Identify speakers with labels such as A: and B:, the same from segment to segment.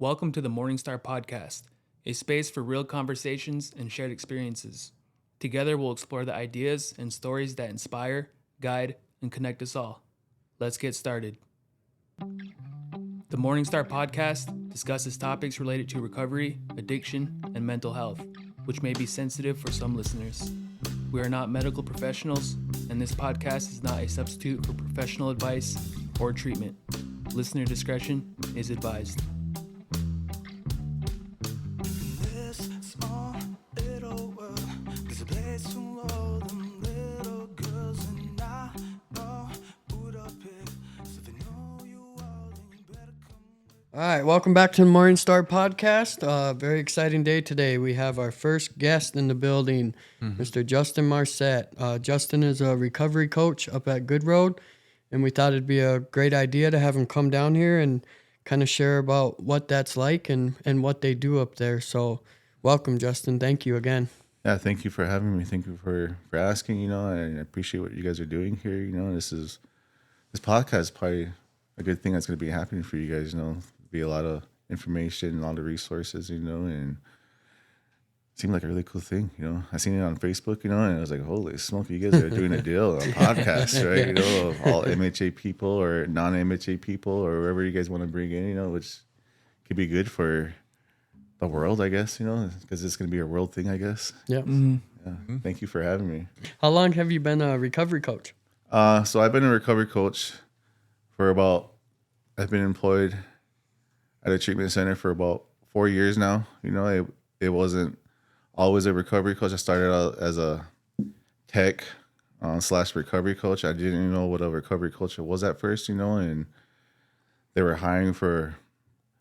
A: Welcome to the Morningstar Podcast, a space for real conversations and shared experiences. Together, we'll explore the ideas and stories that inspire, guide, and connect us all. Let's get started. The Morningstar Podcast discusses topics related to recovery, addiction, and mental health, which may be sensitive for some listeners. We are not medical professionals, and this podcast is not a substitute for professional advice or treatment. Listener discretion is advised.
B: All right, welcome back to the Morningstar Podcast. Very exciting day today. We have our first guest in the building, Mr. Justin Marsette. Justin is a recovery coach up at Good Road, and we thought it'd be a great idea to have him come down here and kind of share about what that's like and what they do up there. So welcome, Justin. Thank you again.
C: Yeah, thank you for having me. Thank you for asking, and I appreciate what you guys are doing here. This podcast is probably a good thing that's going to be happening for you guys, be a lot of information, a lot of resources, and it seemed like a really cool thing, I seen it on Facebook, and I was like, holy smoke, you guys are doing a deal on podcasts, right? Of all MHA people or non-MHA people or wherever you guys want to bring in, which could be good for the world, I guess, because it's going to be a world thing, I guess.
B: Yeah.
C: Yeah. Thank you for having me.
B: How long have you been a recovery coach?
C: So I've been a recovery coach I've been employed at a treatment center for about 4 years now. It wasn't always a recovery coach. I started out as a tech / recovery coach. I didn't know what a recovery coach was at first, and they were hiring for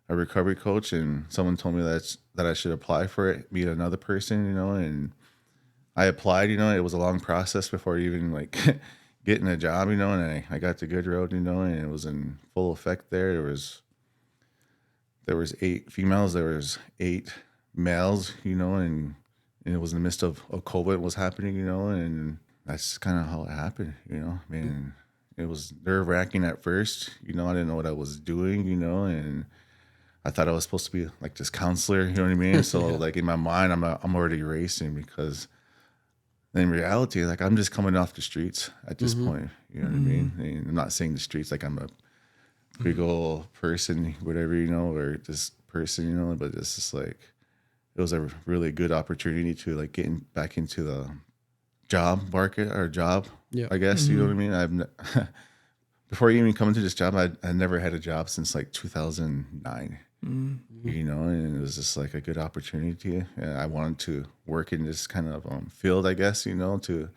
C: a recovery coach, and someone told me that I should apply for it, meet another person, and I applied. It was a long process before even getting a job, and I got to Good Road, and it was in full effect there. There was 8 females, there was 8 males, and it was in the midst of COVID was happening, and that's kind of how it happened, I mean, it was nerve-wracking at first, I didn't know what I was doing, and I thought I was supposed to be like this counselor, you know what I mean? So in my mind, I'm already racing, because in reality, I'm just coming off the streets at this point, you know what I mean? And I'm not saying the streets like I'm a big old person, whatever, or this person, but it's just it was a really good opportunity to getting back into the job market or job, I guess, you know what I mean? Before even coming to this job, I never had a job since 2009, and it was just a good opportunity. And I wanted to work in this kind of field, I guess, because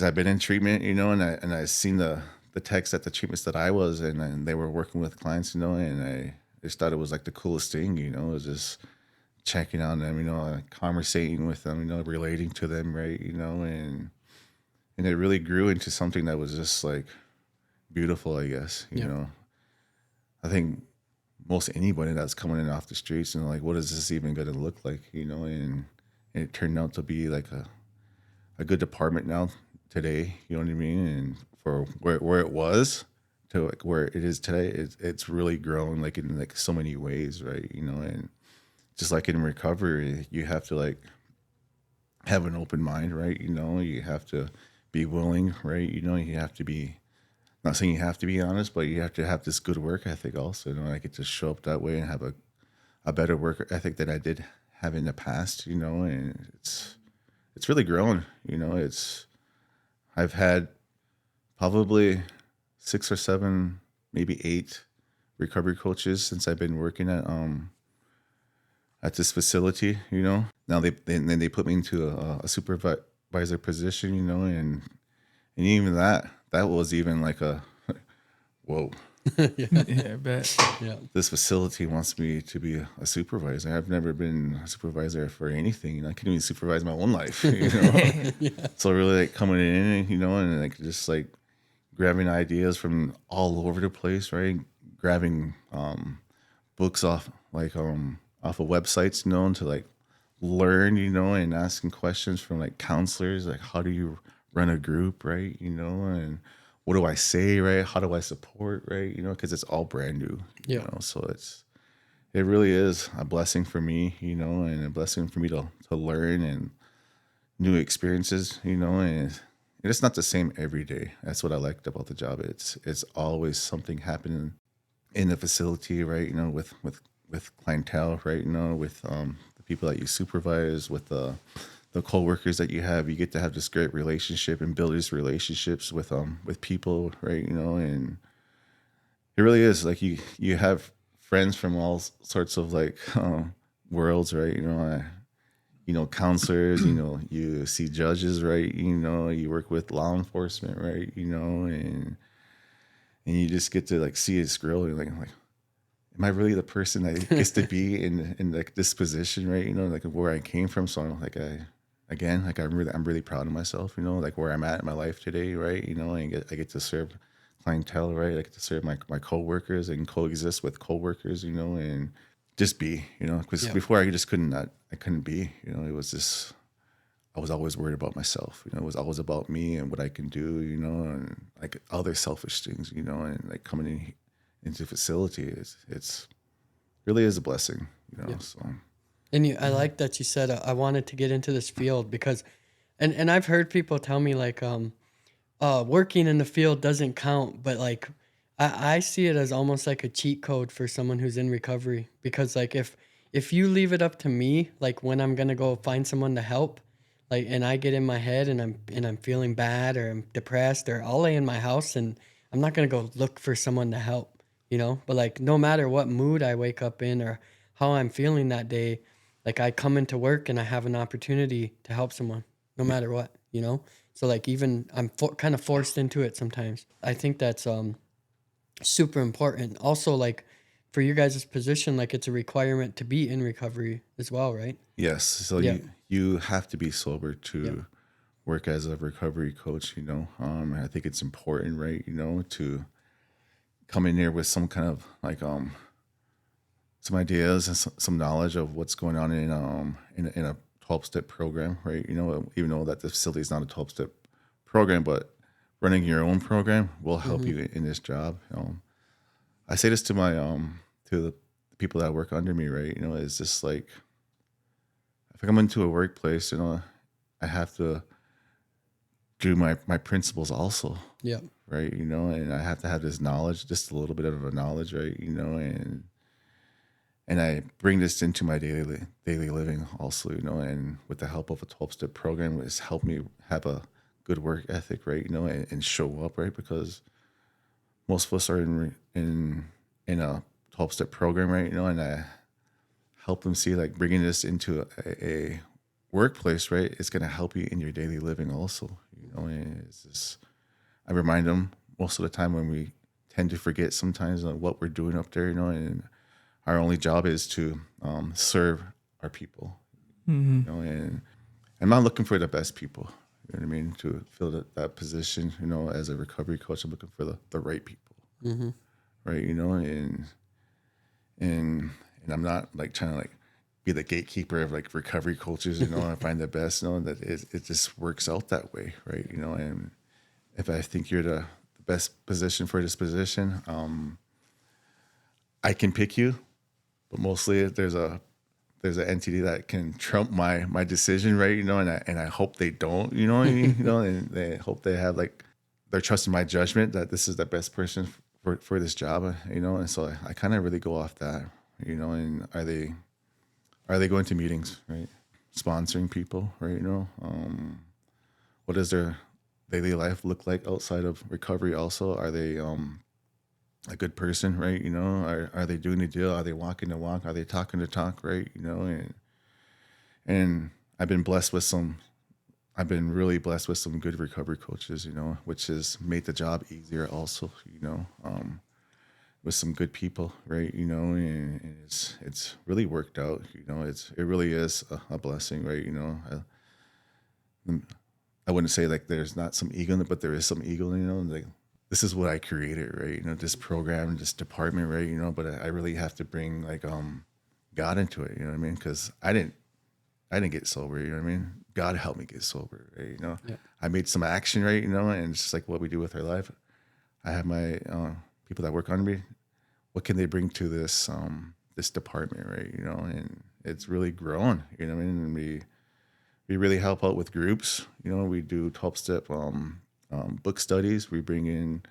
C: I've been in treatment, and I seen the techs at the treatments that I was in, and they were working with clients, and I just thought it was the coolest thing, it was just checking on them, conversating with them, relating to them, right, and it really grew into something that was just beautiful, I guess, I think most anybody that's coming in off the streets and what is this even going to look like, and it turned out to be a good department now today, you know what I mean, and for where it was to where it is today, it's really grown in so many ways, right, and just in recovery, you have to have an open mind, right, you have to be willing, right, you have to be, not saying you have to be honest, but you have to have this good work ethic also, I get to show up that way and have a better work ethic than I did have in the past, and it's really grown, I've had probably 6 or 7, maybe 8 recovery coaches since I've been working at this facility, Now they put me into a supervisor position, and even that was even a whoa.
A: Yeah, I bet.
B: Yeah.
C: This facility wants me to be a supervisor. I've never been a supervisor for anything. I couldn't even supervise my own life, So really coming in, and just grabbing ideas from all over the place, right? Grabbing books off of websites, to learn, and asking questions from counselors, how do you run a group, right? And what do I say, right? How do I support, right? Because it's all brand new, so it really is a blessing for me, you know, and a blessing for me to learn and new experiences, you know, and it's not the same every day. That's what I liked about the job. It's always something happening in the facility, right? You know, with clientele, right? You know, with the people that you supervise, with the coworkers that you have. You get to have this great relationship and build these relationships with people, right? You know, and it really is like you have friends from all sorts of like worlds, right? You know, counselors, you know, you see judges, right? You know, you work with law enforcement, right? You know, and you just get to like see it grow. You're like, am I really the person that gets to be in like this position, right? You know, like where I came from. So like I'm really proud of myself, you know, like where I'm at in my life today, right? You know, and I get to serve clientele, right? I get to serve my coworkers and coexist with coworkers, you know, and just be, you know, because
B: Yeah.
C: before I just I couldn't be, you know, it was just, I was always worried about myself, you know, it was always about me and what I can do, you know, and like other selfish things, you know, and like coming into facility it's really is a blessing, you know,
B: Yeah.
C: so.
B: And I like that you said I wanted to get into this field because, and I've heard people tell me like, working in the field doesn't count, but like, I see it as almost like a cheat code for someone who's in recovery because like if you leave it up to me, like when I'm gonna go find someone to help, like and I get in my head and I'm feeling bad or I'm depressed or I'll lay in my house and I'm not gonna go look for someone to help, you know. But like no matter what mood I wake up in or how I'm feeling that day, like I come into work and I have an opportunity to help someone, no matter what, you know. So like even I'm kind of forced into it sometimes. I think that's super important. Also like for your guys' position, like it's a requirement to be in recovery as well, right?
C: Yes, so
B: Yeah.
C: you have to be sober
B: Yeah.
C: to work as a recovery coach, you know. I think it's important, right, you know, to come in here with some kind of like some ideas and some knowledge of what's going on in a 12-step program, right? You know, even though that the facility is not a 12-step program, but running your own program will help
B: Mm-hmm.
C: you in this job. I say this to my to the people that work under me, right? You know, it's just like if I come into a workplace, you know, I have to do my principles also,
B: Yeah.
C: right? You know, and I have to have this knowledge, just a little bit of a knowledge, right? You know, and I bring this into my daily living also, you know, and with the help of a 12-step program, it's helped me have a good work ethic, right? You know, and show up, right? Because most of us are in a 12-step program, right? You know, and I help them see like bringing this into a workplace, right? It's going to help you in your daily living also, you know, and it's just, I remind them most of the time when we tend to forget sometimes what we're doing up there, you know, and our only job is to serve our people,
A: Mm-hmm.
C: you know, and I'm not looking for the best people, you know what I mean, to fill that position, you know, as a recovery coach. I'm looking for the right people,
B: Mm-hmm.
C: right, you know, and I'm not like trying to like be the gatekeeper of like recovery coaches, you know, and find the best, you know, that it just works out that way, right, you know, and if I think you're the best position for this position, I can pick you, but mostly there's an entity that can trump my decision, right? You know, and I hope they don't, you know what I mean? You know, and they hope they have like they're trusting my judgment that this is the best person for this job, you know. And so I kind of really go off that, you know. And are they going to meetings, right? Sponsoring people, right? You know, what does their daily life look like outside of recovery? Also, are they a good person, right? You know, are they doing the deal? Are they walking the walk? Are they talking the talk, right? You know, and I've been blessed with some. I've been really blessed with some good recovery coaches, you know, which has made the job easier. Also, you know, with some good people, right? You know, and it's really worked out. You know, it really is a blessing, right? You know, I wouldn't say like there's not some ego in it, but there is some ego, you know, like this is what I created, right? You know, this program, this department, right? You know, but I really have to bring like God into it, you know what I mean? Because I didn't get sober, you know what I mean? God helped me get sober, right? You know,
B: Yeah.
C: I made some action, right? You know, and it's just like what we do with our life. I have my people that work under me. What can they bring to this this department, right? You know, and it's really grown. You know what I mean? And we really help out with groups. You know, we do 12-step book studies. We bring in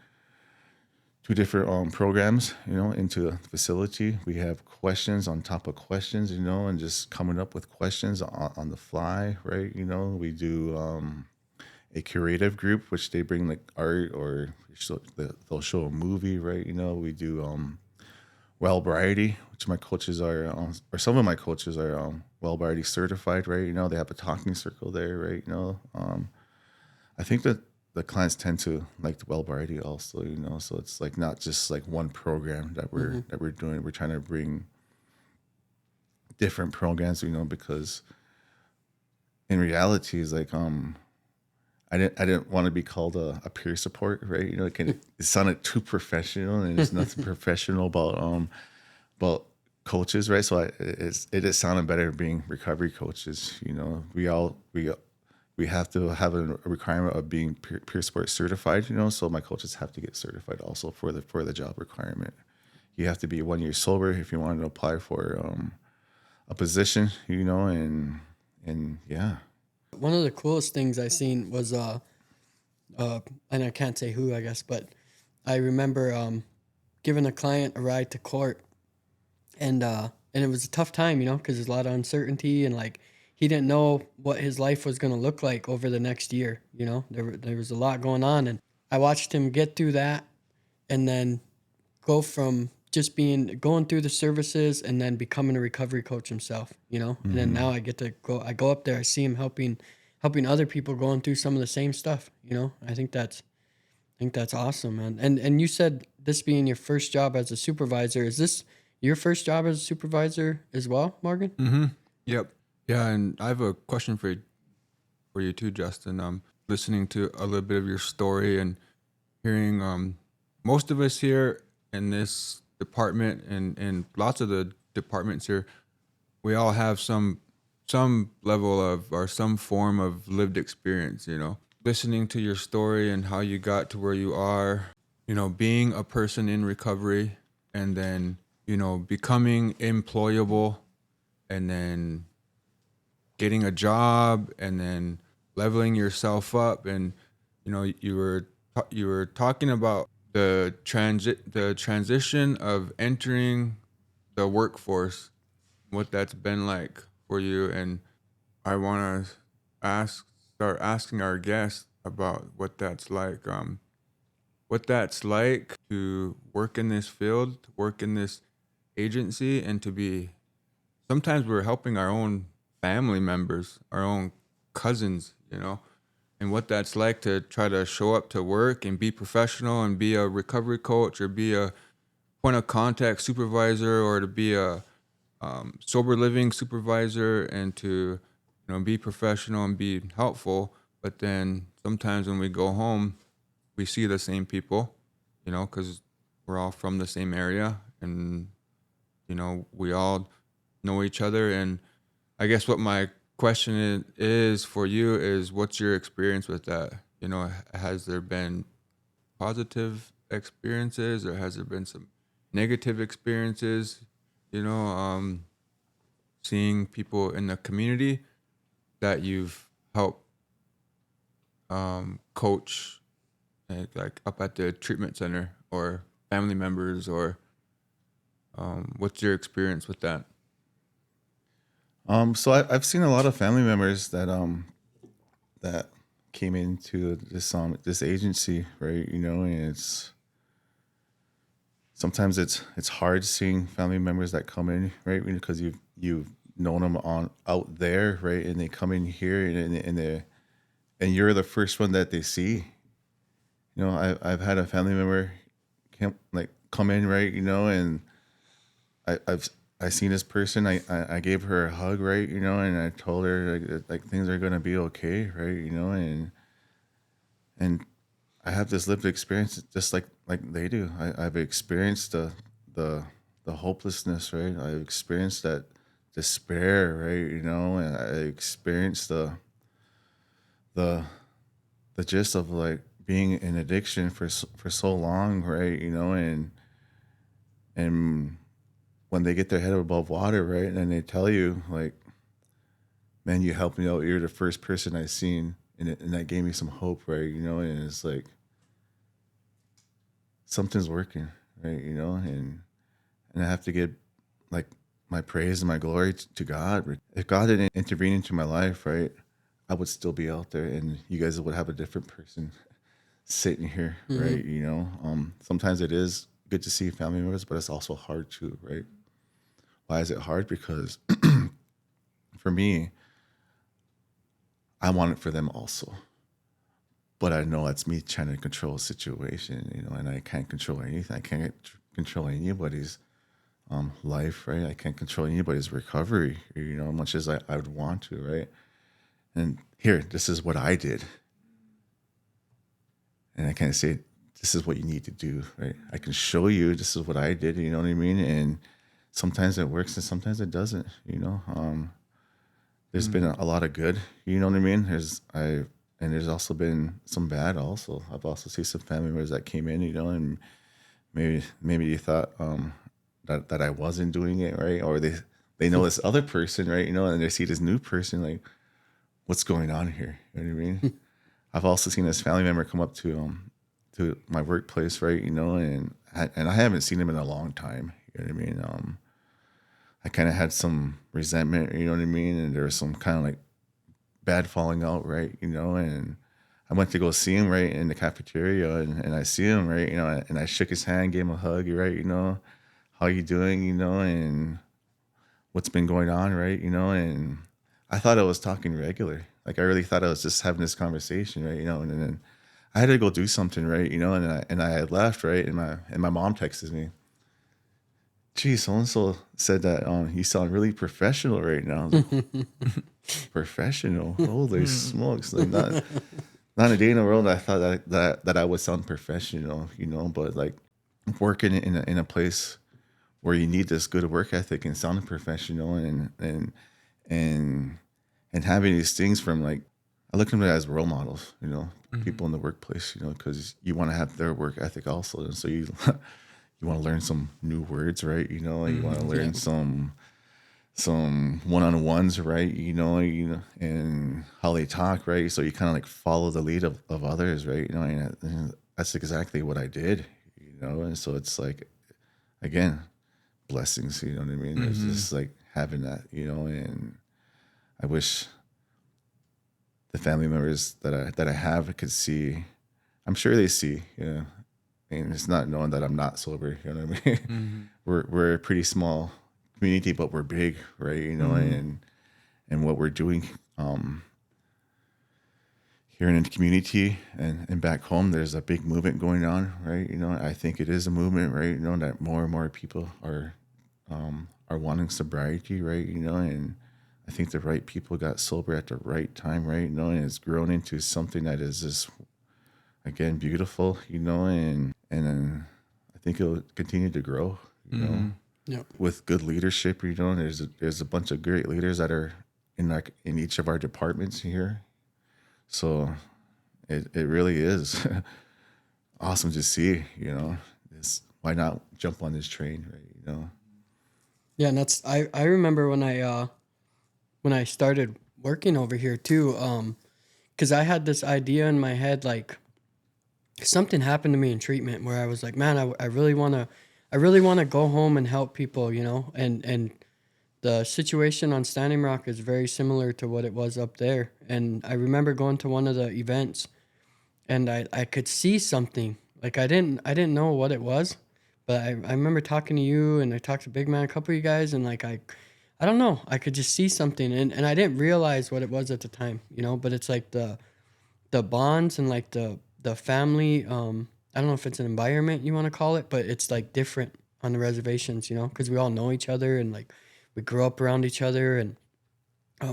C: 2 different programs, you know, into the facility. We have questions on top of questions, you know, and just coming up with questions on the fly, right? You know, we do a curative group, which they bring like art or they'll show a movie, right? You know, we do well variety, which my coaches are, or some of my coaches are well variety certified, right? You know, they have a talking circle there, right? You know, I think that the clients tend to like the well variety also, you know, so it's like not just like one program that we're doing. We're trying to bring different programs, you know, because in reality, is like I didn't want to be called a peer support, right? You know, it sounded too professional, and there's nothing professional about coaches, right? So it just sounded better being recovery coaches. You know, we have to have a requirement of being peer support certified. You know, so my coaches have to get certified also for the job requirement. You have to be 1 year sober if you want to apply for a position. You know, and yeah.
B: One of the coolest things I seen was and I can't say who, I guess, but I remember giving a client a ride to court, and it was a tough time, you know, because there's a lot of uncertainty, and like he didn't know what his life was going to look like over the next year. You know, there was a lot going on, and I watched him get through that, and then go from just going through the services and then becoming a recovery coach himself, you know. And then now I go up there, I see him helping other people going through some of the same stuff, you know. I think that's awesome, man. And you said this being your first job as a supervisor, is this your first job as a supervisor as well, Morgan?
D: Mm-hmm. Yep. Yeah, and I have a question for you too, Justin. Listening to a little bit of your story and hearing most of us here in this department and lots of the departments here, we all have some level of or some form of lived experience, you know. Listening to your story and how you got to where you are, you know, being a person in recovery and then, you know, becoming employable and then getting a job and then leveling yourself up. And, you know, you were talking about the transition of entering the workforce, what that's been like for you. And I want to start asking our guests about what that's like. What that's like to work in this field, to work in this agency, and to be, sometimes we're helping our own family members, our own cousins, you know, and what that's like to try to show up to work and be professional and be a recovery coach or be a point of contact supervisor or to be a sober living supervisor and to, you know, be professional and be helpful. But then sometimes when we go home, we see the same people, you know, because we're all from the same area and, you know, we all know each other. And I guess what my question is for you is, what's your experience with that? You know, has there been positive experiences or has there been some negative experiences? You know, seeing people in the community that you've helped coach, like up at the treatment center, or family members, or what's your experience with that?
C: So I've seen a lot of family members that came into this agency, right? You know, and sometimes it's hard seeing family members that come in, right? Because you've known them out there, right? And they come in here and you're the first one that they see. You know, I've had a family member come in, right? You know, and I seen this person. I gave her a hug, right? You know, and I told her like things are gonna be okay, right? You know, and I have this lived experience just like they do. I've experienced the hopelessness, right? I've experienced that despair, right? You know, and I experienced the gist of like being in addiction for so long, right? You know, and when they get their head above water, right, and then they tell you like, man, you helped me out. You're the first person I seen, and that gave me some hope, right? You know, and it's like something's working, right? You know, and I have to give like my praise and my glory to God. If God didn't intervene into my life, right, I would still be out there, and you guys would have a different person sitting here, right? You know, sometimes it is good to see family members, but it's also hard too, right? Why is it hard? Because for me, I want it for them also. But I know that's me trying to control a situation, you know, and I can't control anything. I can't control anybody's life, right? I can't control anybody's recovery, you know, as much as I would want to, right? And here, this is what I did. And I kind of say, this is what you need to do, right? I can show you this is what I did, you know what I mean? And sometimes it works and sometimes it doesn't, you know? There's been a lot of good, you know what I mean? And there's also been some bad also. I've also seen some family members that came in, you know, and maybe you thought that I wasn't doing it, right? Or they know this other person, right? You know, and they see this new person, like, what's going on here? You know what I mean? I've also seen this family member come up to my workplace, right? You know, and I haven't seen him in a long time. You know what I mean? I kind of had some resentment, you know what I mean? And there was some kind of like bad falling out, right? You know, and I went to go see him, right, in the cafeteria, and I see him, right, you know, and I shook his hand, gave him a hug, right, you know, how you doing, you know, and what's been going on, right, you know, and I thought I was talking regular. Like I really thought I was just having this conversation, right, you know, and then I had to go do something, right, you know, and I had left, right, and my mom texted me, gee, so-and-so said that you sound really professional right now. I was like, professional? Holy smokes. Like not a day in the world I thought that I would sound professional, you know, but like working in a place where you need this good work ethic and sounding professional and having these things from like, I look at them as role models, you know, people in the workplace, you know, because you want to have their work ethic also. And so you want to learn some new words, right? You know, you want to learn some one-on-ones, right? You know, and how they talk, right? So you kind of like follow the lead of others, right? You know, and that's exactly what I did, you know? And so it's like, again, blessings, you know what I mean? It's just like having that, you know, and I wish the family members that I have could see, I'm sure they see, you know, and it's not knowing that I'm not sober, you know what I mean? We're a pretty small community, but we're big, right? You know, and what we're doing here in the community and back home, there's a big movement going on, right? You know, I think it is a movement, right? You know, that more and more people are wanting sobriety, right? You know, and I think the right people got sober at the right time, right? You know, and it's grown into something that is just, again, beautiful, you know, and then I think it'll continue to grow, you know, with good leadership, you know. There's a bunch of great leaders that are in each of our departments here, so it really is awesome to see, you know. Why not jump on this train, right? You know.
B: Yeah, and that's I remember when I started working over here too, because I had this idea in my head, like something happened to me in treatment where I was like, man, I really want to go home and help people, you know, and the situation on Standing Rock is very similar to what it was up there. And I remember going to one of the events and I could see something, like I didn't know what it was, but I remember talking to you and I talked to Big Man, a couple of you guys, and like I don't know, I could just see something, and I didn't realize what it was at the time, you know, but it's like the bonds and like the family, I don't know if it's an environment you want to call it, but it's like different on the reservations, you know, because we all know each other and like we grew up around each other, and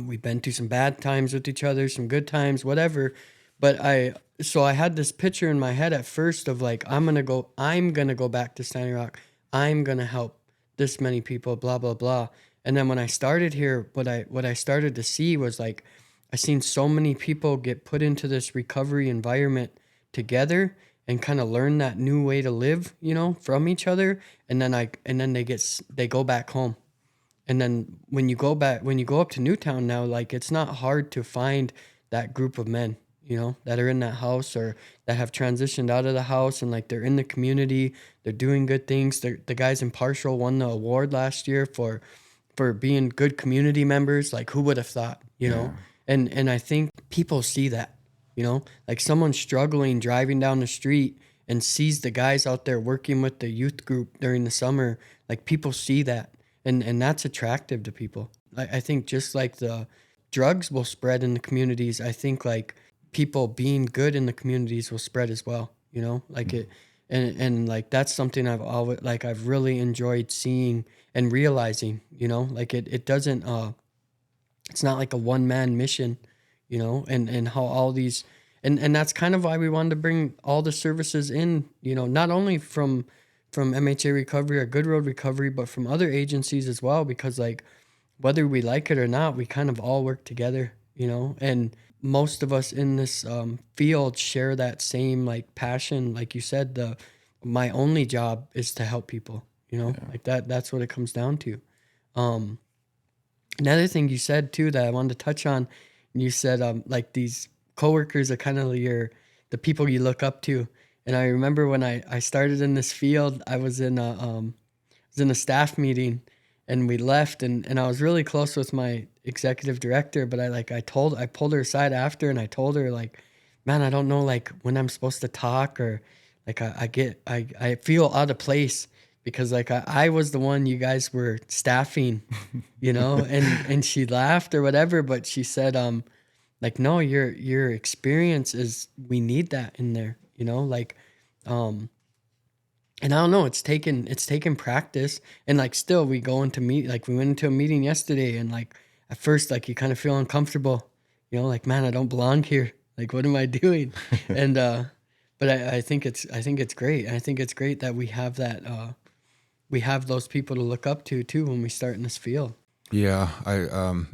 B: we've been through some bad times with each other, some good times, whatever. But I had this picture in my head at first of like, I'm gonna go back to Standing Rock. I'm gonna help this many people, blah blah blah. And then when I started here, what I started to see was like, I seen so many people get put into this recovery environment together, and kind of learn that new way to live, from each other. And then they go back home. And then when you go up to Newtown now, like, it's not hard to find that group of men, that are in that house or that have transitioned out of the house, and like they're in the community, they're doing good things. The guys in Partial won the award last year for being good community members. Like, who would have thought, And I think people see that, like someone struggling driving down the street and sees the guys out there working with the youth group during the summer. Like, people see that. And that's attractive to people. I think just like the drugs will spread in the communities, I think like people being good in the communities will spread as well, like it. And like, that's something I've really enjoyed seeing and realizing, like it doesn't, it's not like a one-man mission, and how all these, and that's kind of why we wanted to bring all the services in, not only from MHA Recovery or Good Road Recovery, but from other agencies as well, because like, whether we like it or not, we kind of all work together, and most of us in this field share that same like passion. Like you said, my only job is to help people, like that's what it comes down to. Another thing you said too that I wanted to touch on, you said like these coworkers are kind of the people you look up to. And I remember when I started in this field, I was in a staff meeting, and we left, and I was really close with my executive director, but I pulled her aside after, and I told her like, man, I don't know like when I'm supposed to talk, or like I feel out of place, because like I was the one you guys were staffing, and she laughed or whatever, but she said like, no, your experience is, we need that in there. Like, and I don't know, it's taken practice, and like, still we go into like we went into a meeting yesterday, and like, at first, like, you kind of feel uncomfortable, like, man, I don't belong here. Like, what am I doing? And, but I think it's great. I think it's great that we have that, we have those people to look up to too, when we start in this field.
D: Yeah. I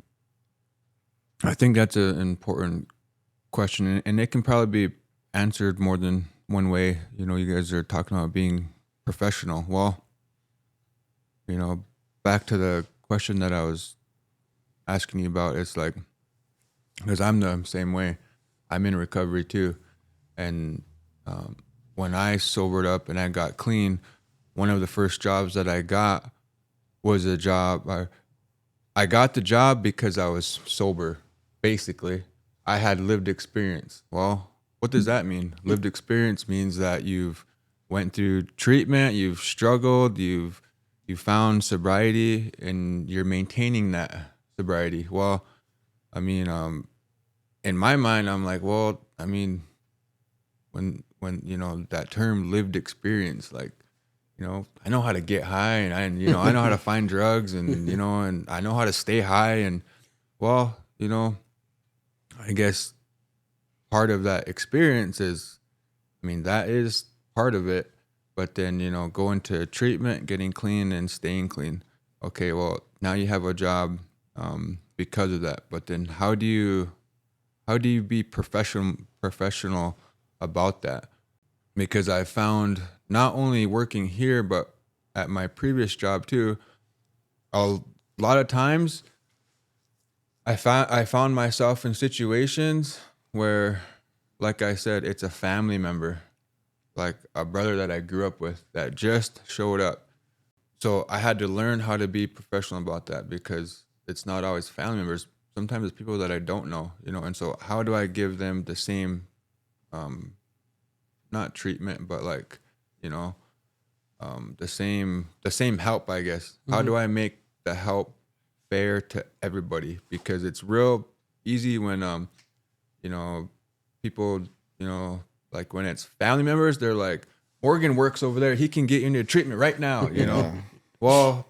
D: think that's an important question, and it can probably be answered more than one way. You guys are talking about being professional. Well, back to the question that I was asking you about, it's like, because I'm the same way. I'm in recovery too. And when I sobered up and I got clean, one of the first jobs that I got was a job. I got the job because I was sober, basically. I had lived experience. Well, what does that mean? Lived experience means that you've went through treatment, you've struggled, you found sobriety, and you're maintaining that sobriety. Well, I mean, in my mind, I'm like, well, I mean, when that term lived experience, like, I know how to get high, and I know how to find drugs, and and I know how to stay high, and well, I guess part of that experience is, that is part of it, but then, going to treatment, getting clean, and staying clean. Okay, well, now you have a job because of that, but then how do you be professional about that? Because I found, not only working here, but at my previous job too, a lot of times I found myself in situations where, like I said, it's a family member, like a brother that I grew up with, that just showed up. So I had to learn how to be professional about that, because it's not always family members. Sometimes it's people that I don't know, and so how do I give them the same, not treatment, but like, the same help, I guess. Mm-hmm. How do I make the help fair to everybody? Because it's real easy when, people, like when it's family members, they're like, Morgan works over there, he can get you into treatment right now, Well,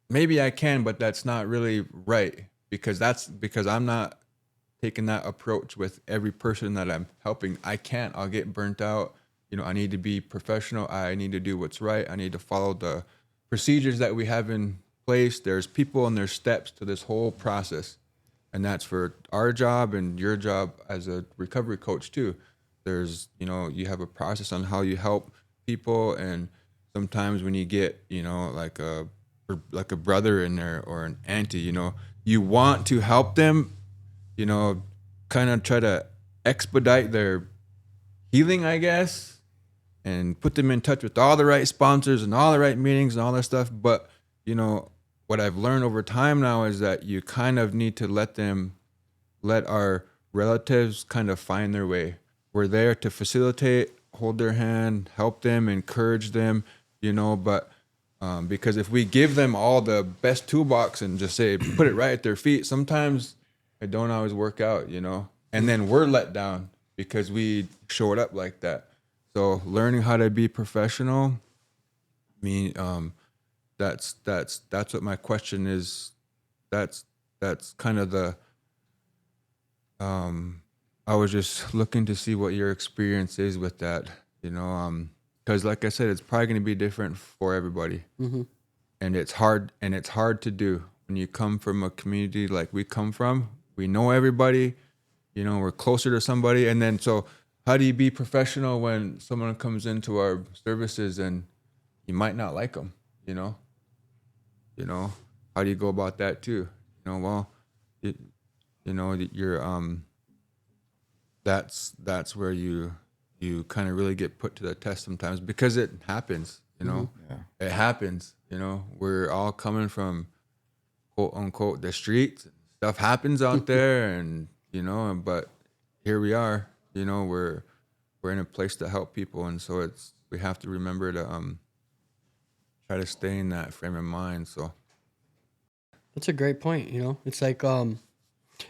D: maybe I can, but that's not really right, because I'm not taking that approach with every person that I'm helping. I'll get burnt out. I need to be professional. I need to do what's right. I need to follow the procedures that we have in place. There's people and there's steps to this whole process. And that's for our job and your job as a recovery coach too. there's, you know, you have a process on how you help people. And sometimes when you get, you know, like a brother in there or an auntie, you know, you want to help them, you know, kind of try to expedite their healing, I guess, and put them in touch with all the right sponsors and all the right meetings and all that stuff. But, you know, what I've learned over time now is that you kind of need to let our relatives kind of find their way. We're there to facilitate, hold their hand, help them, encourage them, you know, but because if we give them all the best toolbox and just say, put it right at their feet, sometimes it don't always work out, you know, and then we're let down because we showed up like that. So learning how to be professional, I mean, that's what my question is. That's kind of the, I was just looking to see what your experience is with that, you know, because like I said, it's probably going to be different for everybody.
B: Mm-hmm.
D: And it's hard to do when you come from a community like we come from. We know everybody, you know, we're closer to somebody. And then, so how do you be professional when someone comes into our services and you might not like them, you know, how do you go about that too? You know, well, you know, you're, that's where you kind of really get put to the test sometimes, because it happens, you know.
C: Yeah.
D: It happens, you know. We're all coming from quote unquote the streets. Stuff happens out there, and you know, but here we are, you know, we're in a place to help people, and so we have to remember to try to stay in that frame of mind. So
B: That's a great point. You know, it's like, and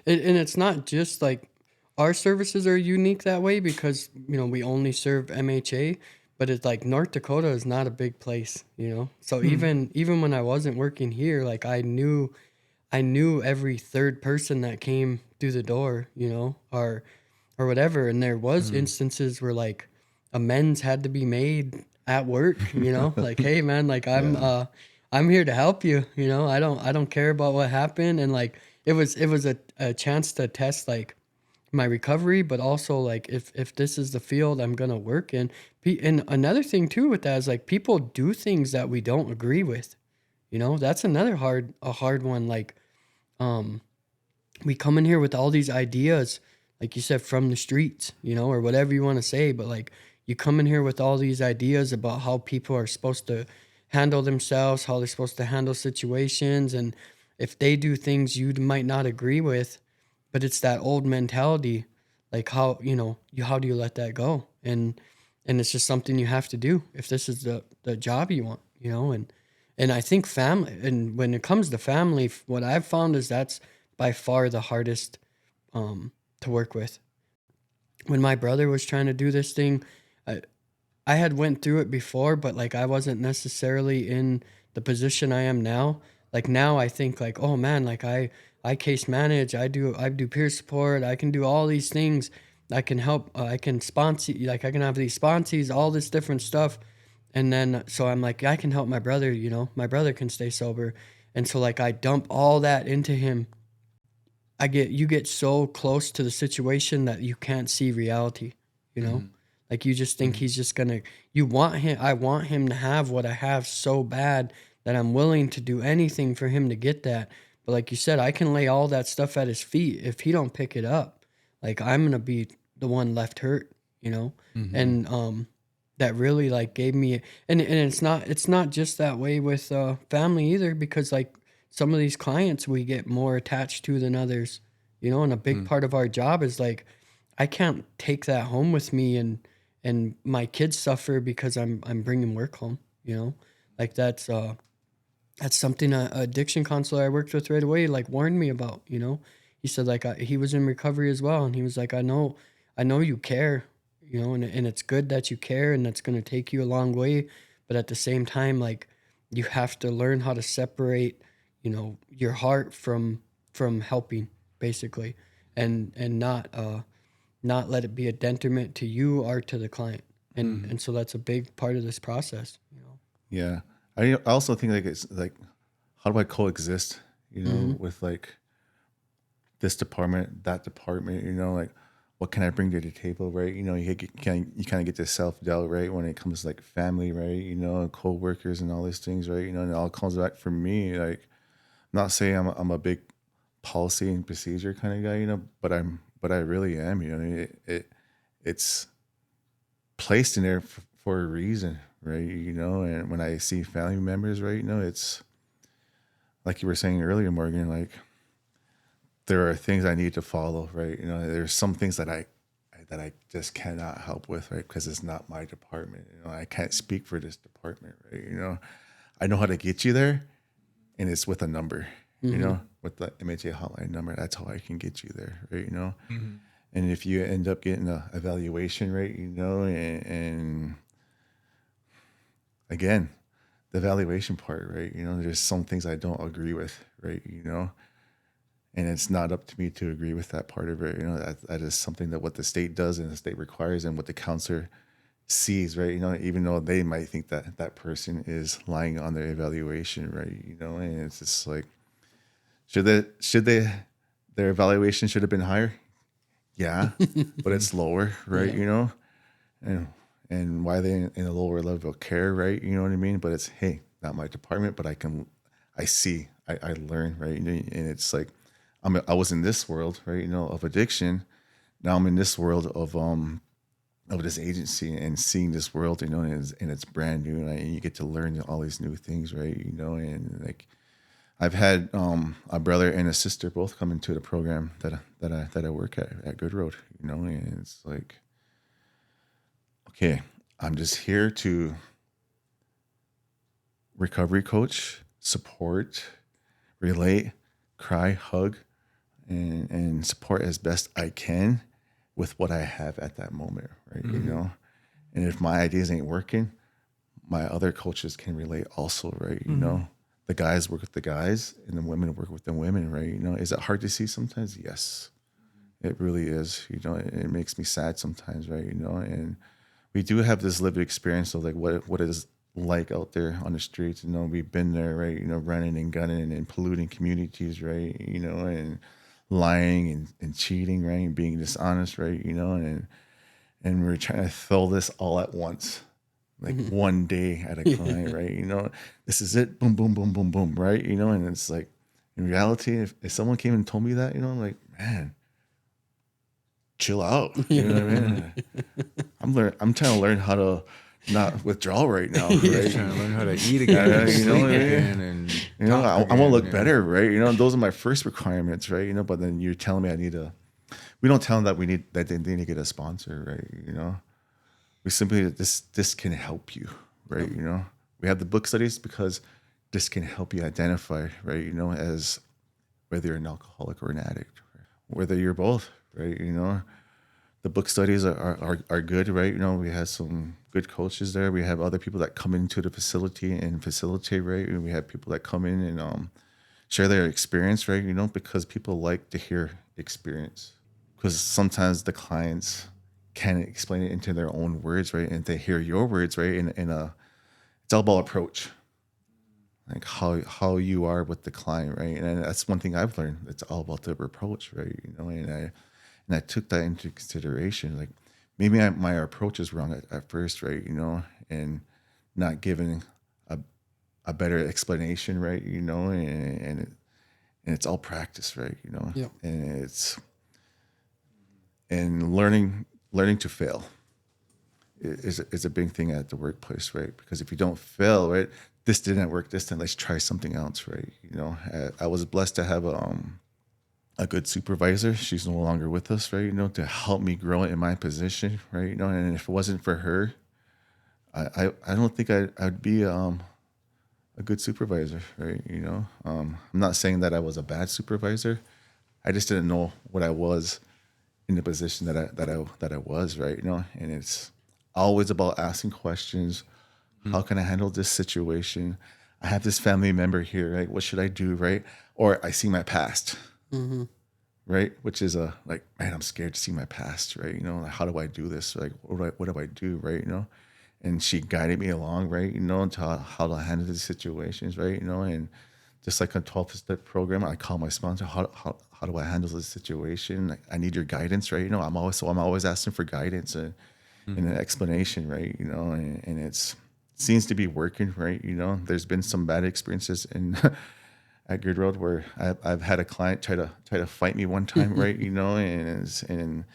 B: it's not just like our services are unique that way because, you know, we only serve MHA, but it's like North Dakota is not a big place, you know? So even when I wasn't working here, like I knew every third person that came through the door, you know, or whatever. And there was instances where like amends had to be made at work, you know, like, hey man, like I'm here to help you, you know, I don't care about what happened. And like, it was a chance to test like my recovery, but also like if this is the field I'm gonna work in. And another thing too with that is like people do things that we don't agree with, you know, that's another hard one. Like, we come in here with all these ideas, like you said, from the streets, you know, or whatever you want to say, but like you come in here with all these ideas about how people are supposed to handle themselves, how they're supposed to handle situations, and if they do things you might not agree with, but it's that old mentality, like how, you know, how do you let that go? And it's just something you have to do if this is the job you want, you know. And I think family, and when it comes to family, what I've found is that's by far the hardest to work with. When my brother was trying to do this thing, I had went through it before, but like I wasn't necessarily in the position I am now. Like now I think like, oh man, like I case manage, I do peer support, I can do all these things. I can help, I can sponsor, like I can have these sponsees, all this different stuff. And then so I'm like, I can help my brother, you know, my brother can stay sober. And so like I dump all that into him. You get so close to the situation that you can't see reality, you know? Like you just think he's just gonna, I want him to have what I have so bad that I'm willing to do anything for him to get that. But like you said, I can lay all that stuff at his feet. If he don't pick it up, like I'm gonna be the one left hurt, you know? And that really like gave me, and it's not just that way with family either, because like some of these clients we get more attached to than others, you know, and a big part of our job is like, I can't take that home with me and my kids suffer because I'm bringing work home, you know, like that's something a addiction counselor I worked with right away, like warned me about, you know, he said like, he was in recovery as well. And he was like, I know you care, you know, and it's good that you care and that's going to take you a long way. But at the same time, like you have to learn how to separate, you know, your heart from helping basically, and not let it be a detriment to you or to the client. And so that's a big part of this process, you know.
C: Yeah. I also think like it's like, how do I coexist, you know, with like this department, that department, you know, like what can I bring to the table, right? You know, you kind of get this self-doubt, right? When it comes to like family, right? You know, co-workers and all these things, right? You know, and it all comes back for me. Like, I'm not saying I'm a big policy and procedure kind of guy, you know, but I really am, you know, it's placed in there for a reason, right? You know, and when I see family members, right, you know, it's like you were saying earlier, Morgan, like there are things I need to follow, right? You know, there's some things that I just cannot help with, right? Because it's not my department. You know, I can't speak for this department, right? You know, I know how to get you there, and it's with a number, you know, with the MHA hotline number. That's how I can get you there, right? You know, and if you end up getting a evaluation, right, you know, and again, the evaluation part, right? You know, there's some things I don't agree with, right? You know, and it's not up to me to agree with that part of it. You know, that is something that what the state does and the state requires and what the counselor sees, right? You know, even though they might think that that person is lying on their evaluation, right? You know, and it's just like, their evaluation should have been higher? Yeah, but it's lower, right?
B: Yeah.
C: You know, and why they in a lower level of care, right? You know what I mean? But it's, hey, not my department, but I learn, right? And it's like, I was in this world, right? You know, of addiction. Now I'm in this world of this agency and seeing this world, you know, and it's brand new, and you get to learn all these new things, right? You know, and like I've had a brother and a sister both come into the program that I work at Good Road, you know, and it's like, okay, I'm just here to recovery coach, support, relate, cry, hug, and support as best I can with what I have at that moment, right? You know, and if my ideas ain't working, my other coaches can relate also, right? You know, the guys work with the guys and the women work with the women, right? You know, is it hard to see sometimes? Yes, it really is. You know, it makes me sad sometimes, right? You know, and we do have this lived experience of like what it is like out there on the streets. You know, we've been there, right? You know, running and gunning and polluting communities, right? You know, and lying and cheating, right? And being dishonest, right? You know, and we're trying to throw this all at once, like one day at a client, right? You know, this is it, boom, boom, boom, boom, boom, right? You know, and it's like, in reality, if someone came and told me that, you know, I'm like, man, chill out. You know what I mean? I'm trying to learn how to not withdraw right now, right?
D: Trying to learn how to eat again, and
C: you know
D: sleep
C: what I mean?
D: again, and
C: You know, I
D: talk
C: want to look
D: again,
C: better, right? You know, those are my first requirements, right? You know, but then you're telling me I need to. We don't tell them that they need to get a sponsor, right? You know, we simply this can help you, right? You know, we have the book studies because this can help you identify, right? You know, as whether you're an alcoholic or an addict, right? Whether you're both, right? You know, the book studies are good, right? You know, we have some good coaches there. We have other people that come into the facility and facilitate, right? And we have people that come in and share their experience, right? You know, because people like to hear experience. Because sometimes the clients can't explain it into their own words, right? And they hear your words, right? It's all about approach, like how you are with the client, right? And that's one thing I've learned. It's all about the approach, right? You know, and I took that into consideration. Like maybe my approach is wrong at first, right? You know, and not giving a better explanation, right? You know, and it's all practice, right? You know,
B: Yep.
C: and learning to fail is a big thing at the workplace, right? Because if you don't fail, right, this didn't work this time, let's try something else, right? You know, I was blessed to have a good supervisor. She's no longer with us, right? You know, to help me grow in my position, right? You know, and if it wasn't for her, I don't think I'd be a good supervisor, right? You know, I'm not saying that I was a bad supervisor. I just didn't know what I was in the position that I was, right? You know, and it's always about asking questions. How can I handle this situation? I have this family member here, right? What should I do, right? Or I see my past, right? Which is like, man, I'm scared to see my past, right? You know, like, how do I do this? Like, what do I do, right? You know, and she guided me along, right? You know, into how to handle these situations, right? You know, and just like a 12-step program, I call my sponsor. How do I handle this situation? Like, I need your guidance, right? I'm always asking for guidance and an explanation, right? And it's seems to be working, right? There's been some bad experiences in at Good Road where I've had a client try to fight me one time, right? And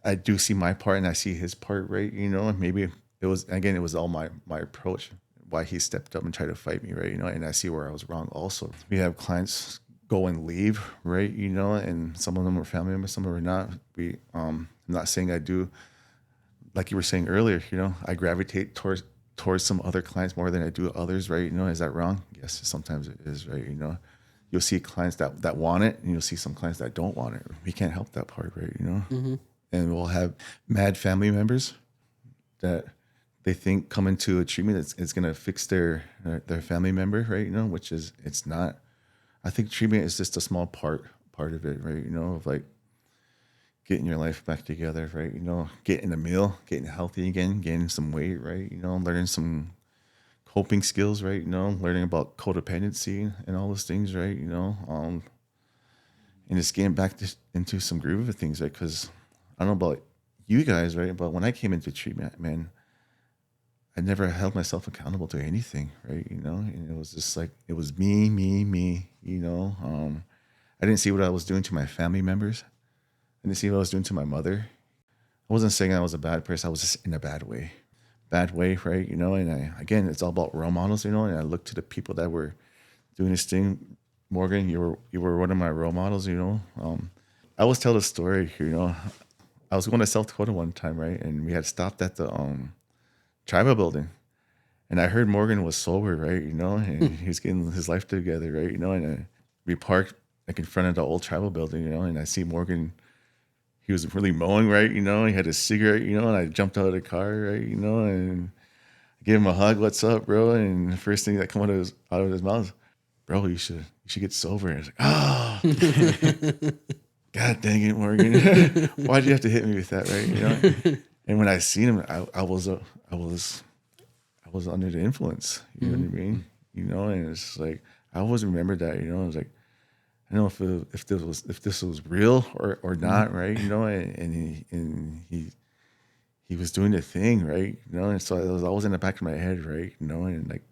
C: I do see my part and I see his part, right? And maybe it was all my approach, why he stepped up and tried to fight me, right? And I see where I was wrong also. We have clients go and leave, right? And some of them are family members, some of them are not. I'm not saying I do, like you were saying earlier, I gravitate towards some other clients more than I do others, right? Is that wrong? Yes, sometimes it is, right? You'll see clients that want it, and you'll see some clients that don't want it. We can't help that part, right? And we'll have mad family members that they think coming to a treatment it's going to fix their family member, right? Which is, it's not. I think treatment is just a small part of it, right? Of like getting your life back together, right? Getting a meal, getting healthy again, gaining some weight, right? Learning some coping skills, right? Learning about codependency and all those things, right? And just getting back into some groove of things, right? Because I don't know about you guys, right? But when I came into treatment, man, I never held myself accountable to anything, right? And it was just like, it was me. I didn't see what I was doing to my family members. I didn't see what I was doing to my mother. I wasn't saying I was a bad person. I was just in a bad way, right? And again, it's all about role models, and I looked to the people that were doing this thing. Morgan, you were one of my role models, I always tell the story, I was going to South Dakota one time, right? And we had stopped at the tribal building, and I heard Morgan was sober, right? And he was getting his life together, right? And we parked like in front of the old tribal building, and I see Morgan. He was really mowing, right? He had a cigarette, and I jumped out of the car, right? And I gave him a hug. What's up, bro? And the first thing that came out of his mouth, bro, you should get sober. And I was like, God dang it, Morgan. Why'd you have to hit me with that, right? And when I seen him, I was under the influence. You know what I mean? And it's like, I always remember that. I was like, I don't know if this was real or not, right? And he was doing the thing, right? And so it was always in the back of my head, right? And like,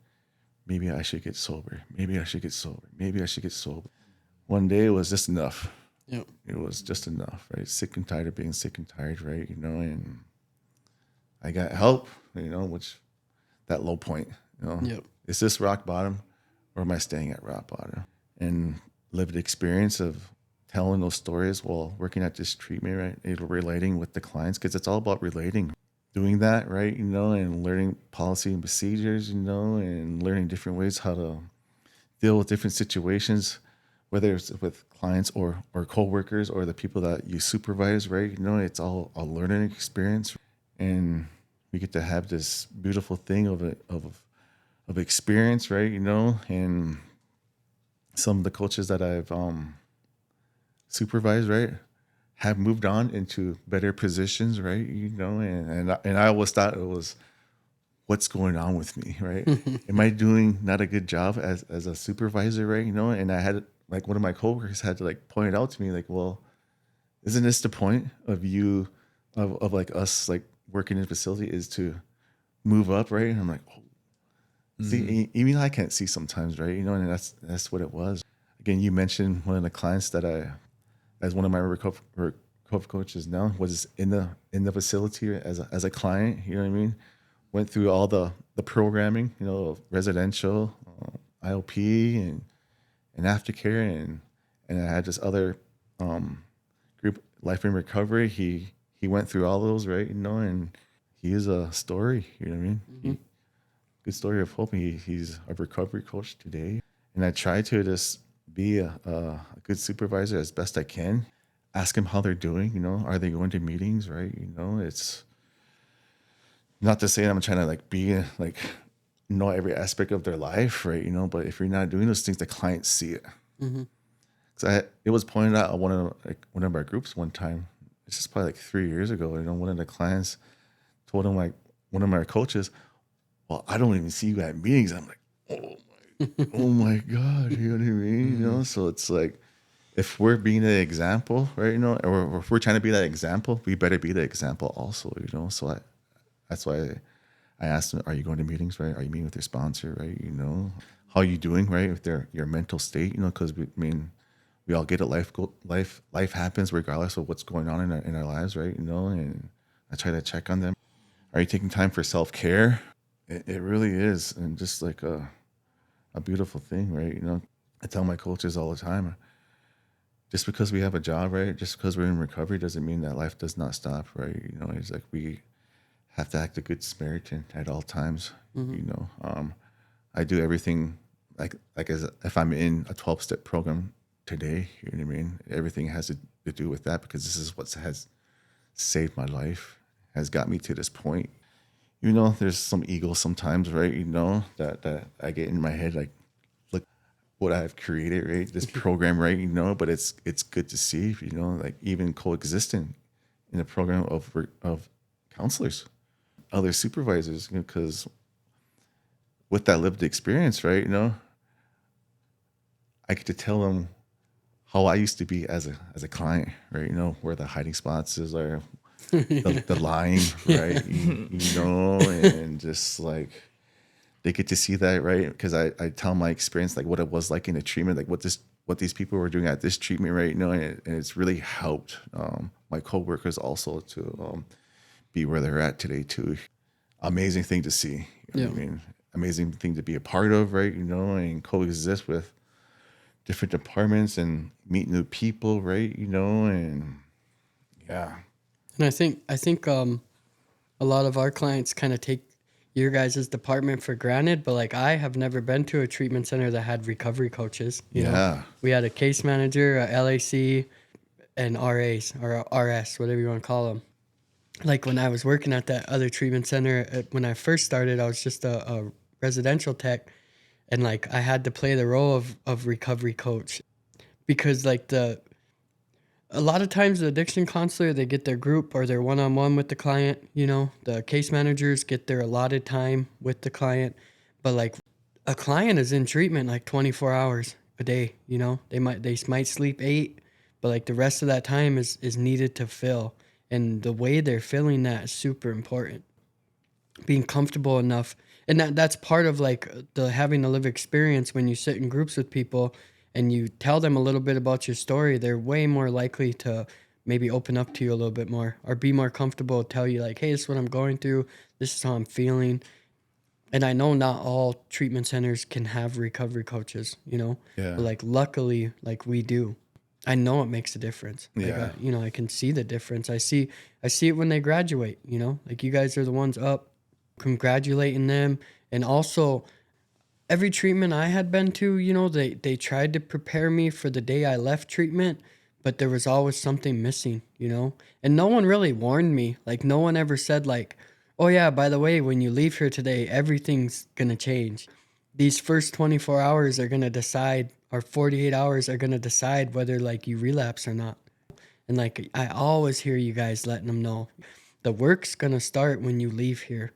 C: maybe I should get sober. Maybe I should get sober. Maybe I should get sober. One day it was just enough.
B: Yep.
C: It was just enough, right? Sick and tired of being sick and tired, right? And I got help, which that low point,
B: Yep.
C: Is this rock bottom, or am I staying at rock bottom? And lived experience of telling those stories while working at this treatment, right? Relating with the clients, because it's all about relating, doing that, right? And learning policy and procedures, and learning different ways how to deal with different situations, whether it's with clients or coworkers or the people that you supervise, right? It's all a learning experience, and we get to have this beautiful thing of experience, right? And some of the coaches that I've supervised, right, have moved on into better positions, right? And I always thought it was, what's going on with me, right? Am I doing not a good job as a supervisor, right? And I had, like, one of my coworkers had to like point it out to me, like, well, isn't this the point of you, of like us, like working in a facility, is to move up, right? And I'm like, oh. See, even I can't see sometimes, right? And that's what it was. Again, you mentioned one of the clients that as one of my recovery coaches now, was in the facility as a client. You know what I mean? Went through all the programming, residential, IOP, and aftercare, and I had this other group, Life in Recovery. He went through all those, right? And he is a story. You know what I mean?
B: Mm-hmm.
C: Good story of hope. He's a recovery coach today, and I try to just be a good supervisor as best I can. Ask them how they're doing. Are they going to meetings, right? It's not to say I'm trying to like be like know every aspect of their life, right? But if you're not doing those things, the clients see it.
B: Mm-hmm.
C: Because it was pointed out at one of our groups one time. It's just probably like 3 years ago. One of the clients told him, like, one of my coaches, well, I don't even see you at meetings. I'm like, oh oh my God, you know what I mean? You know, so it's like, if we're being an example, right, you know, or if we're trying to be that example, we better be the example also, you know. So that's why I asked them, are you going to meetings, right? Are you meeting with your sponsor, right? You know, how are you doing, right? With your mental state, you know, because we all get it. Life happens regardless of what's going on in our lives, right? You know, and I try to check on them. Are you taking time for self-care? It really is, and just like a beautiful thing, right? You know, I tell my coaches all the time, just because we have a job, right? Just because we're in recovery doesn't mean that life does not stop, right? You know, it's like we have to act a good Samaritan at all times. You know, I do everything like as if I'm in a 12-step program today. You know what I mean? Everything has to do with that, because this is what has saved my life, has got me to this point. You know, there's some ego sometimes, right? You know, that I get in my head, like, look what I've created, right? This program, right? You know, but it's good to see, you know, like even coexisting in a program of counselors, other supervisors, you know, because with that lived experience, right? You know, I get to tell them how I used to be as a client, right? You know, where the hiding spots is, or the lying, right? You know, and just like they get to see that, right? Because I tell my experience, like what it was like in the treatment, like what these people were doing at this treatment, right? You know, and it's really helped my coworkers also to be where they're at today too. Amazing thing to see. You know what I mean, amazing thing to be a part of, right? You know, and coexist with different departments and meet new people, right? You know, and yeah.
B: And I think a lot of our clients kind of take your guys' department for granted, but like I have never been to a treatment center that had recovery coaches. You know, we had a case manager, a LAC, and RAs or RS, whatever you want to call them. Like when I was working at that other treatment center, when I first started, I was just a residential tech, and like I had to play the role of recovery coach, because like a lot of times the addiction counselor, they get their group or their one-on-one with the client, you know, the case managers get their allotted time with the client, but like a client is in treatment like 24 hours a day, you know, they might sleep 8, but like the rest of that time is needed to fill, and the way they're filling that is super important. Being comfortable enough, and that's part of like the having a live experience. When you sit in groups with people and you tell them a little bit about your story, they're way more likely to maybe open up to you a little bit more, or be more comfortable, tell you like, hey, this is what I'm going through, this is how I'm feeling. And I know not all treatment centers can have recovery coaches, you know, but like luckily, like we do. I know it makes a difference. Like, you know, I can see the difference. I see it when they graduate, you know, like you guys are the ones up congratulating them. And also every treatment I had been to, you know, they tried to prepare me for the day I left treatment, but there was always something missing, you know, and no one really warned me. Like no one ever said like, oh yeah, by the way, when you leave here today, everything's going to change. These first 24 hours are going to decide, or 48 hours are going to decide whether like you relapse or not. And like, I always hear you guys letting them know the work's going to start when you leave here.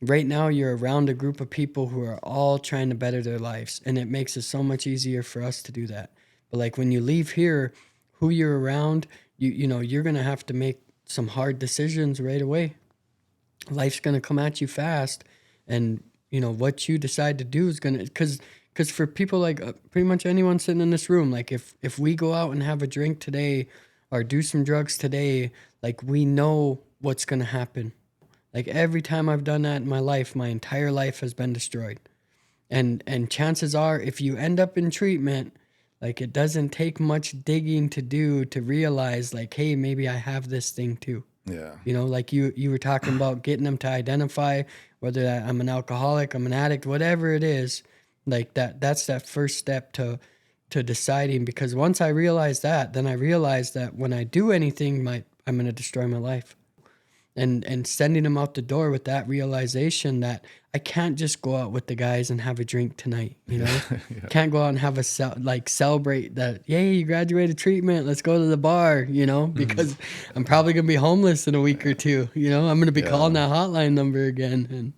B: Right now, you're around a group of people who are all trying to better their lives, and it makes it so much easier for us to do that. But like when you leave here, who you're around, you know, you're going to have to make some hard decisions right away. Life's going to come at you fast, and you know what you decide to do is going to, because for people like pretty much anyone sitting in this room, like if we go out and have a drink today or do some drugs today, like we know what's going to happen. Like every time I've done that in my life, my entire life has been destroyed. And chances are, if you end up in treatment, like it doesn't take much digging to do to realize like, hey, maybe I have this thing too.
C: Yeah.
B: You know, like you were talking about getting them to identify whether I'm an alcoholic, I'm an addict, whatever it is. Like that's that first step to deciding, because once I realize that, then I realize that when I do anything, I'm going to destroy my life. And sending them out the door with that realization that I can't just go out with the guys and have a drink tonight, you know? Can't go out and have celebrate that, yay, you graduated treatment, let's go to the bar, you know? Because I'm probably going to be homeless in a week or two, you know? I'm going to be calling that hotline number again.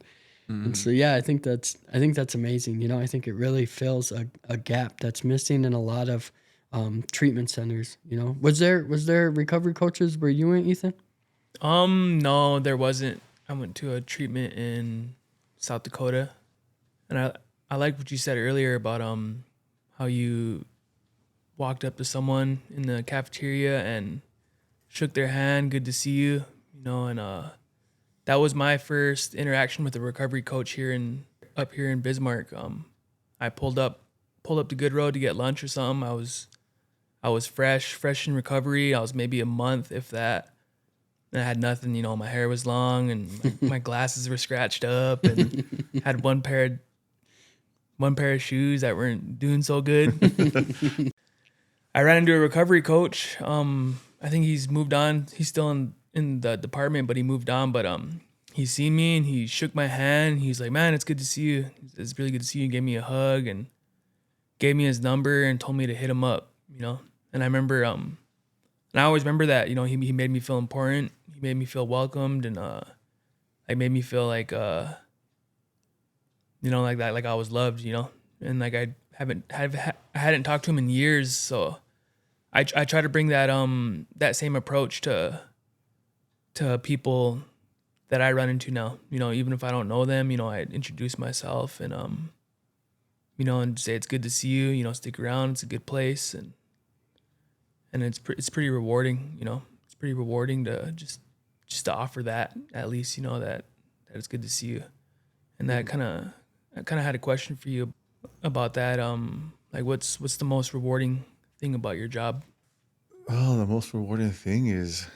B: And so, yeah, I think that's amazing. You know, I think it really fills a gap that's missing in a lot of treatment centers. You know, was there recovery coaches where you went, Ethan?
A: No, there wasn't. I went to a treatment in South Dakota, and I like what you said earlier about how you walked up to someone in the cafeteria and shook their hand, good to see you, you know, and that was my first interaction with a recovery coach up here in Bismarck. I pulled up to Good Road to get lunch or something. I was fresh in recovery. I was maybe a month, if that. And I had nothing, you know, my hair was long and my glasses were scratched up and had one pair of shoes that weren't doing so good. I ran into a recovery coach. I think he's moved on. He's still in the department, but he moved on. But he seen me and he shook my hand. He's like, "Man, it's good to see you. It's really good to see you." He gave me a hug and gave me his number and told me to hit him up, you know. And I remember, and I always remember that, you know, he made me feel important. He made me feel welcomed and like made me feel like you know, like that, like I was loved, you know. And like I hadn't talked to him in years, so I try to bring that same approach to people that I run into now. You know, even if I don't know them, you know, I introduce myself and you know, and say it's good to see you. You know, stick around. It's a good place, and it's pretty rewarding. You know, it's pretty rewarding to just to offer that at least. You know that it's good to see you, and I kind of had a question for you about that. Like what's the most rewarding thing about your job?
C: Oh, the most rewarding thing is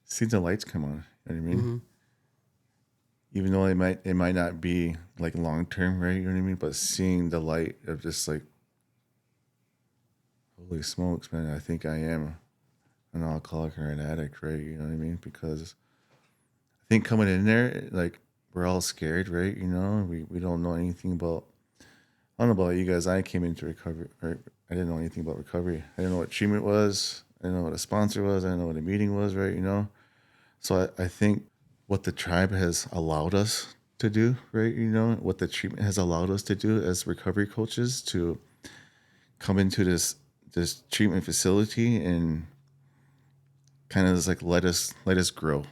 C: seeing the lights come on. You know what I mean? Even though it might not be like long term, right? You know what I mean? But seeing the light of just like, holy smokes, man! I think I am an alcoholic or an addict, right? You know what I mean? Because I think coming in there, like we're all scared, right? You know, we don't know anything about. I don't know about you guys. I came into recovery, or I didn't know anything about recovery. I didn't know what treatment was. I didn't know what a sponsor was. I didn't know what a meeting was, right? You know, so I think what the tribe has allowed us to do, right? You know, what the treatment has allowed us to do as recovery coaches to come into this treatment facility and kind of just like let us grow.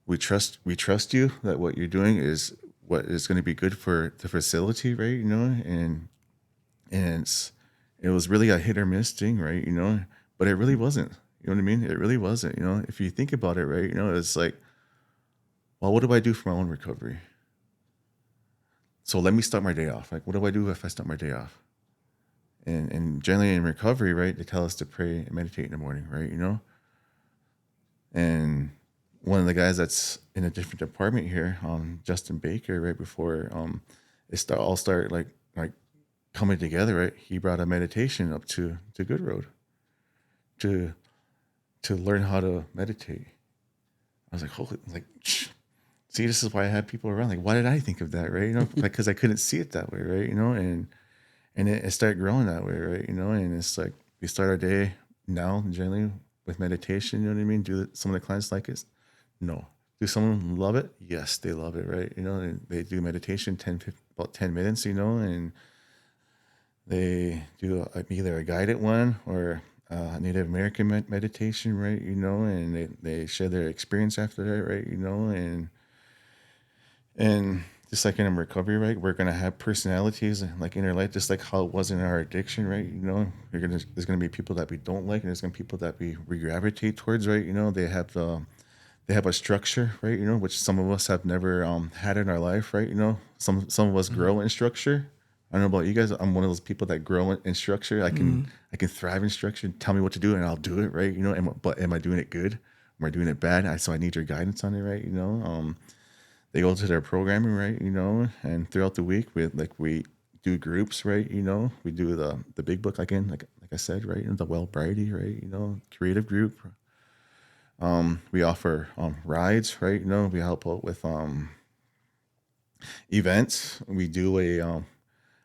C: We trust you that what you're doing is what is going to be good for the facility, right? You know, and it was really a hit or miss thing, right? You know, but it really wasn't. You know what I mean? It really wasn't. You know, if you think about it, right? You know, it's like, well, what do I do for my own recovery? So let me start my day off. Like, what do I do if I start my day off? And generally in recovery, right, they tell us to pray and meditate in the morning, right? You know, and one of the guys that's in a different department here, Justin Baker, right before it all started like coming together, right? He brought a meditation up to Good Road to learn how to meditate. I was like, holy, like, see, this is why I had people around. Like, why did I think of that, right? You know, because I couldn't see it that way, right? You know, and it started growing that way, right? You know, and it's like we start our day now generally with meditation. You know what I mean? Do some of the clients like it? No. Do someone love it? Yes, they love it, right? You know, and they do meditation about 10 minutes, you know, and they do either a guided one or Native American meditation, right? You know, and they share their experience after that, right? You know, and just like in recovery, right? We're gonna have personalities like in our life, just like how it was in our addiction, right? You know, there's gonna be people that we don't like, and there's gonna be people that we gravitate towards, right? You know, they have a structure, right? You know, which some of us have never had in our life, right? You know, some of us grow in structure. I don't know about you guys. I'm one of those people that grow in structure. I can thrive in structure. Tell me what to do, and I'll do it, right? You know, but am I doing it good? Am I doing it bad? So I need your guidance on it, right? You know, they go to their programming, right? You know, and throughout the week, we do groups, right? You know, we do the big book again, like I said, right? The Well-Brighty, right? You know, creative group. We offer rides, right? You know, we help out with events. We do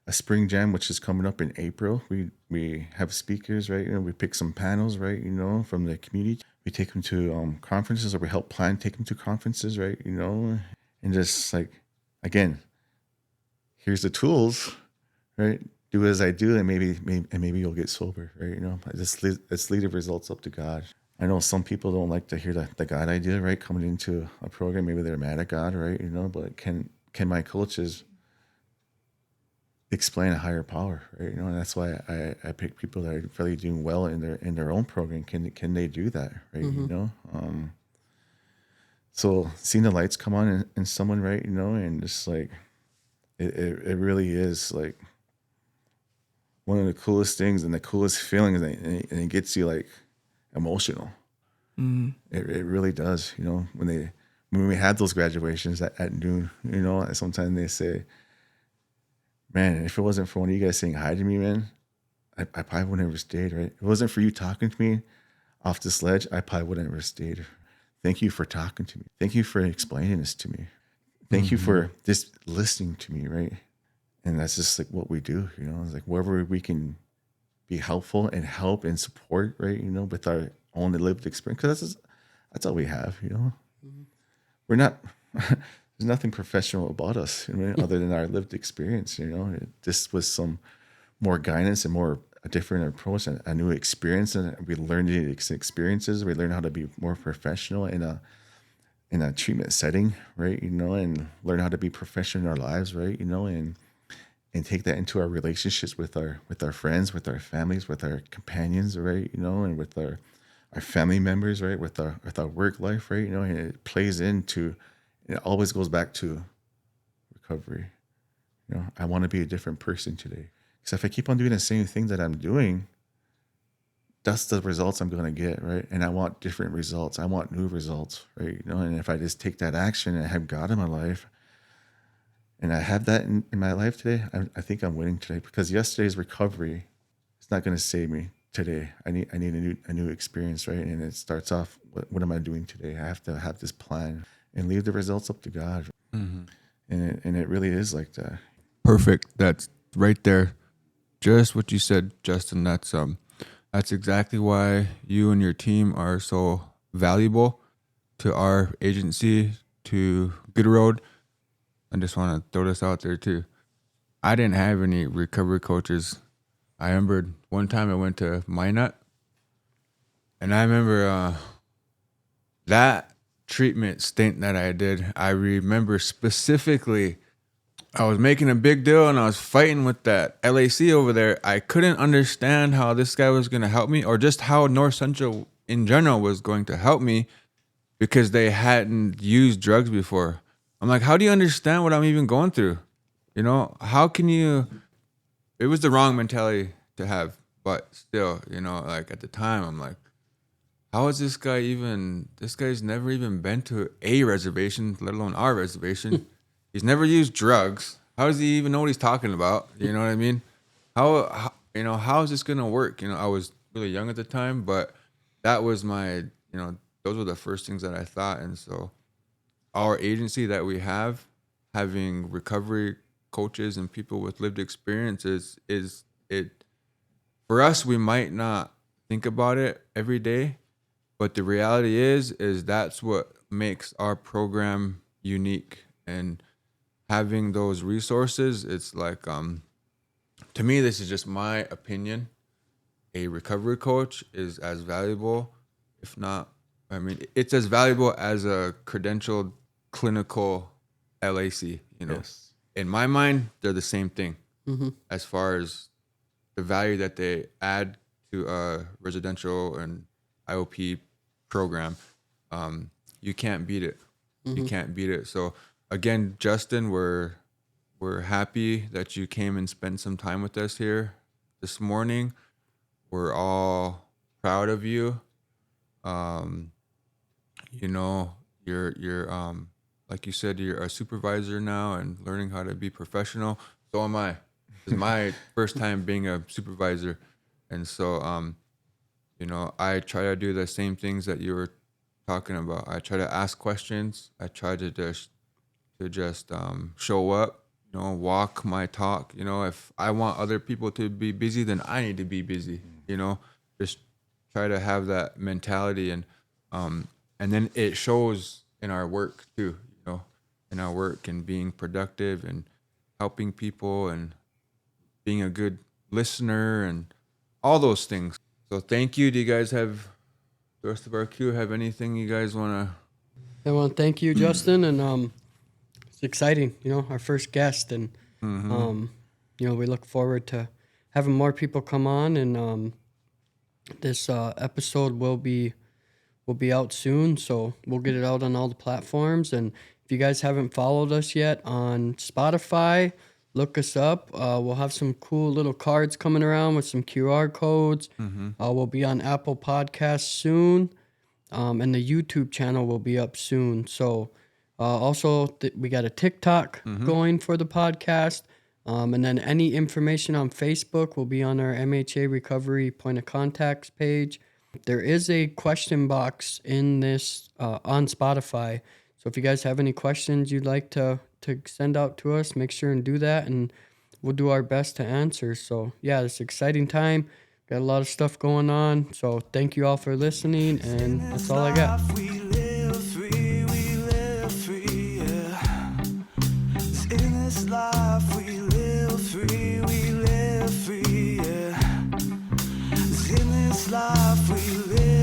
C: a spring jam, which is coming up in April. We have speakers, right? You know, we pick some panels, right? You know, from the community. We take them to conferences, or we help take them to conferences, right? You know, and just like again, here's the tools, right? Do as I do, and maybe you'll get sober, right? You know, let's leave the results up to God. I know some people don't like to hear the God idea, right? Coming into a program, maybe they're mad at God, right? You know, but can my coaches explain a higher power, right? You know, and that's why I pick people that are really doing well in their own program. Can they do that, right? You know, so seeing the lights come on in someone, right? You know, and just like it really is like one of the coolest things and the coolest feelings, and it gets you like emotional. It really does, you know, when we had those graduations at noon, you know, sometimes they say, man, if it wasn't for one of you guys saying hi to me, man, I probably would never stayed, right? If it wasn't for you talking to me off the sledge, I probably would never stayed. Thank you for talking to me. Thank you for explaining this to me. Thank you for just listening to me, right? And that's just like what we do, you know, it's like wherever we can be helpful and help and support, right? You know, with our own lived experience, because that's all we have, you know. We're not, there's nothing professional about us, you know, other than our lived experience, you know. Just with some more guidance and more a different approach and a new experience, and we learn the experiences. We learn how to be more professional in a treatment setting, right? You know, and learn how to be professional in our lives, right? You know, and take that into our relationships with our friends, with our families, with our companions, right? You know, and with our family members, right? With our work life, right? You know, and it plays into, it always goes back to recovery. You know, I want to be a different person today. Because if I keep on doing the same thing that I'm doing, that's the results I'm going to get, right? And I want different results. I want new results, right? You know, and if I just take that action and I have God in my life, and I have that in my life today, I think I'm winning today, because yesterday's recovery is not going to save me today. I need a new experience, right? And it starts off, what am I doing today? I have to have this plan and leave the results up to God. And it really is like that.
D: Perfect. That's right there. Just what you said, Justin. That's exactly why you and your team are so valuable to our agency, to Good Road. I just want to throw this out there too. I didn't have any recovery coaches. I remember one time I went to Minot, and I remember that treatment stint that I did. I remember specifically, I was making a big deal and I was fighting with that LAC over there. I couldn't understand how this guy was going to help me, or just how North Central in general was going to help me, because they hadn't used drugs before. I'm like, how do you understand what I'm even going through? You know, how can you? It was the wrong mentality to have, but still, you know, like at the time, I'm like, how is this guy even? This guy's never even been to a reservation, let alone our reservation. He's never used drugs. How does he even know what he's talking about? You know what I mean? How you know, how is this gonna work? You know, I was really young at the time, but that was my, you know, those were the first things that I thought. And so our agency that we have, having recovery coaches and people with lived experiences, is it for us, we might not think about it every day, but the reality is that's what makes our program unique. And having those resources, it's like, to me, this is just my opinion. A recovery coach is as valuable, if not, I mean, it's as valuable as a credentialed clinical LAC, you know.
C: Yes.
D: In my mind, they're the same thing as far as the value that they add to a residential and IOP program. You can't beat it. You can't beat it. So again, Justin, we're happy that you came and spent some time with us here this morning. We're all proud of you. You know, you're like you said, you're a supervisor now and learning how to be professional. So am I. This is my first time being a supervisor. And so, you know, I try to do the same things that you were talking about. I try to ask questions. I try to just show up, you know, walk my talk. You know, if I want other people to be busy, then I need to be busy, you know, just try to have that mentality. And then it shows in our work too, you know, in our work and being productive and helping people and being a good listener and all those things. So thank you. Do you guys have, the rest of our crew, have anything you guys want to?
B: I want to thank you, Justin, and it's exciting, our first guest, and we look forward to having more people come on, and this episode will be out soon, so we'll get it out on all the platforms. And if you guys haven't followed us yet on Spotify, look us up. We'll have some cool little cards coming around with some QR codes. We'll be on Apple Podcasts soon, and the YouTube channel will be up soon. So also, we got a TikTok going for the podcast. And then any information on Facebook will be on our MHA Recovery Point of Contacts page. There is a question box in this on Spotify. So if you guys have any questions you'd like to send out to us, make sure and do that, and we'll do our best to answer. So yeah, it's an exciting time. Got a lot of stuff going on. So thank you all for listening, and that's all I got.
E: We live free, yeah. In this life we live free, yeah. In this life we live